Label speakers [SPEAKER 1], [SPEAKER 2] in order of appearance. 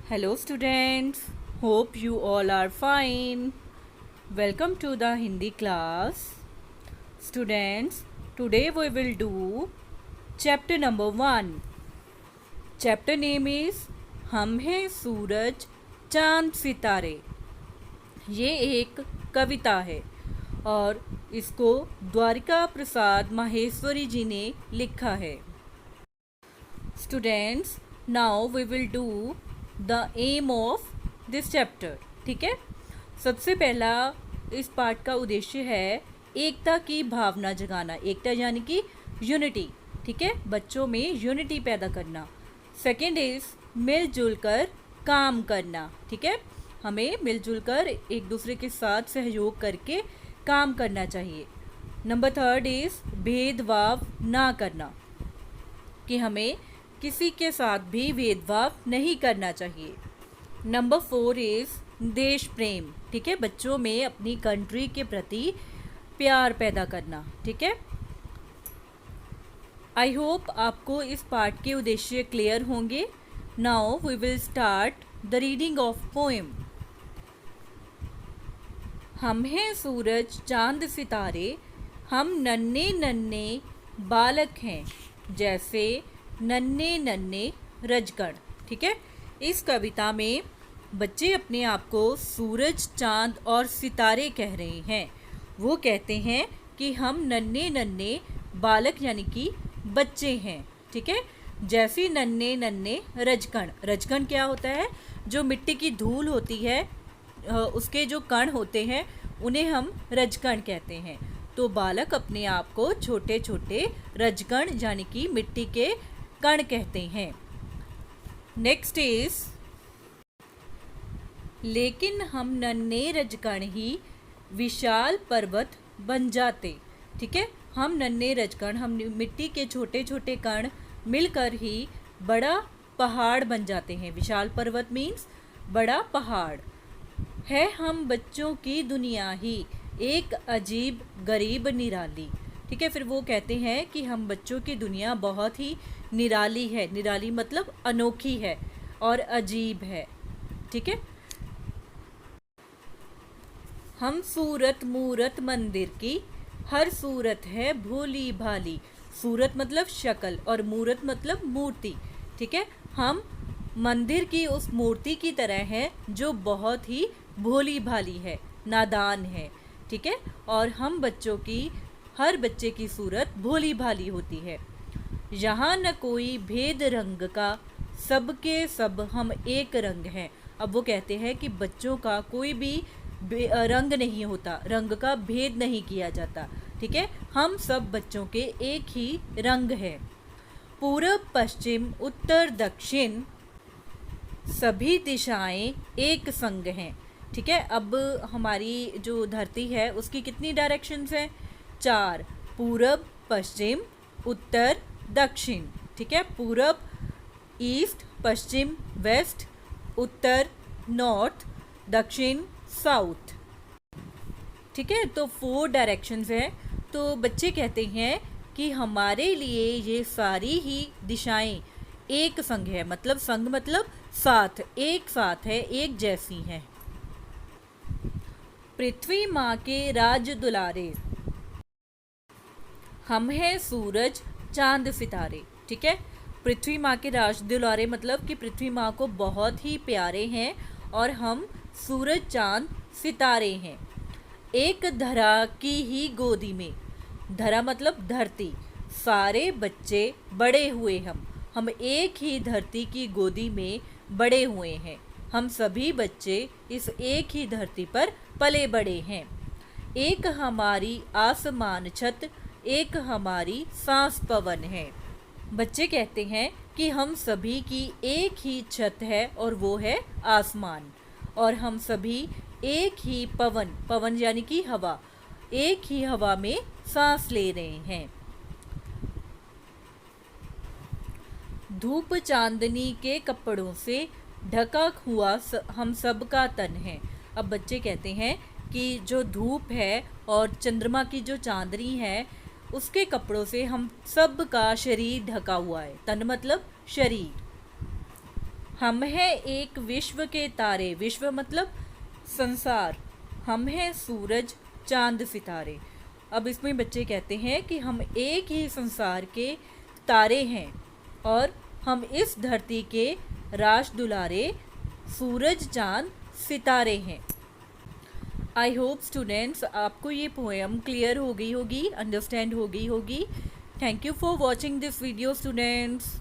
[SPEAKER 1] Hello, students. Hope you all are fine. Welcome to the Hindi class. Students, today we will do chapter number 1. Chapter name is हम हैं सूरज चांद सितारे. ये एक कविता है और इसको द्वारिका प्रसाद माहेश्वरी जी ने लिखा है. Students, now we will do the aim of this chapter. ठीक है, सबसे पहला इस पाठ का उद्देश्य है एकता की भावना जगाना. एकता यानी कि यूनिटी. ठीक है, बच्चों में यूनिटी पैदा करना. सेकेंड इज मिलजुल कर काम करना. ठीक है, हमें मिलजुल कर एक दूसरे के साथ सहयोग करके काम करना चाहिए. नंबर थर्ड इज भेदभाव ना करना, कि हमें किसी के साथ भी भेदभाव नहीं करना चाहिए. नंबर फोर इज देश प्रेम. ठीक है, बच्चों में अपनी कंट्री के प्रति प्यार पैदा करना. ठीक है, आई होप आपको इस पाठ के उद्देश्य क्लियर होंगे. Now we will start the reading of poem. हम हैं सूरज चांद सितारे, हम नन्हे नन्हे बालक हैं, जैसे नन्हे नन्हे रजगण. ठीक है, इस कविता में बच्चे अपने आप को सूरज चांद और सितारे कह रहे हैं. वो कहते हैं कि हम नन्हे नन्हे बालक यानी कि बच्चे हैं. ठीक है, जैसे नन्हे नन्हे रजकण. रजकण क्या होता है? जो मिट्टी की धूल होती है उसके जो कण होते हैं उन्हें हम रजकण कहते हैं. तो बालक अपने आप को छोटे छोटे रजकण यानी कि मिट्टी के कण कहते हैं. नेक्स्ट इज लेकिन हम नन्हे रजकण ही विशाल पर्वत बन जाते. ठीक है, हम नन्हे रजकण, हम मिट्टी के छोटे छोटे कण मिलकर ही बड़ा पहाड़ बन जाते हैं. विशाल पर्वत मीन्स बड़ा पहाड़ है. हम बच्चों की दुनिया ही एक अजीब गरीब निराली. ठीक है, फिर वो कहते हैं कि हम बच्चों की दुनिया बहुत ही निराली है. निराली मतलब अनोखी है और अजीब है. ठीक है, हम सूरत मूरत मंदिर की, हर सूरत है भोली भाली. सूरत मतलब शक्ल और मूरत मतलब मूर्ति. ठीक है, हम मंदिर की उस मूर्ति की तरह है जो बहुत ही भोली भाली है, नादान है. ठीक है, और हम बच्चों की, हर बच्चे की सूरत भोली भाली होती है. यहाँ न कोई भेद रंग का, सबके सब हम एक रंग हैं. अब वो कहते हैं कि बच्चों का कोई भी रंग नहीं होता, रंग का भेद नहीं किया जाता. ठीक है, हम सब बच्चों के एक ही रंग है. पूरब पश्चिम उत्तर दक्षिण सभी दिशाएं एक संग हैं. ठीक है, अब हमारी जो धरती है उसकी कितनी डायरेक्शंस हैं? 4. पूरब पश्चिम उत्तर दक्षिण. ठीक है, पूरब ईस्ट, पश्चिम वेस्ट, उत्तर नॉर्थ, दक्षिण साउथ. ठीक है, तो 4 डायरेक्शंस हैं. तो बच्चे कहते हैं कि हमारे लिए ये सारी ही दिशाएं एक संग है. मतलब संग मतलब साथ, एक साथ है, एक जैसी हैं. पृथ्वी माँ के राज दुलारे, हम हैं सूरज चांद सितारे. ठीक है, पृथ्वी माँ के राज दुलारे मतलब कि पृथ्वी माँ को बहुत ही प्यारे हैं और हम सूरज चांद सितारे हैं. एक धरा की ही गोदी में, धरा मतलब धरती, सारे बच्चे बड़े हुए हम एक ही धरती की गोदी में बड़े हुए हैं. हम सभी बच्चे इस एक ही धरती पर पले बड़े हैं. एक हमारी आसमान छत, एक हमारी सांस पवन है. बच्चे कहते हैं कि हम सभी की एक ही छत है और वो है आसमान, और हम सभी एक ही पवन, पवन यानी कि हवा, एक ही हवा में सांस ले रहे हैं. धूप चांदनी के कपड़ों से ढका हुआ हम सब का तन है. अब बच्चे कहते हैं कि जो धूप है और चंद्रमा की जो चांदनी है उसके कपड़ों से हम सब का शरीर ढका हुआ है. तन मतलब शरीर. हम हैं एक विश्व के तारे, विश्व मतलब संसार, हम हैं सूरज चांद सितारे। अब इसमें बच्चे कहते हैं कि हम एक ही संसार के तारे हैं और हम इस धरती के राज दुलारे सूरज चांद सितारे हैं। आई होप स्टूडेंट्स आपको ये पोएम क्लियर हो गई होगी, अंडरस्टैंड हो गई होगी। Thank you for watching this video students.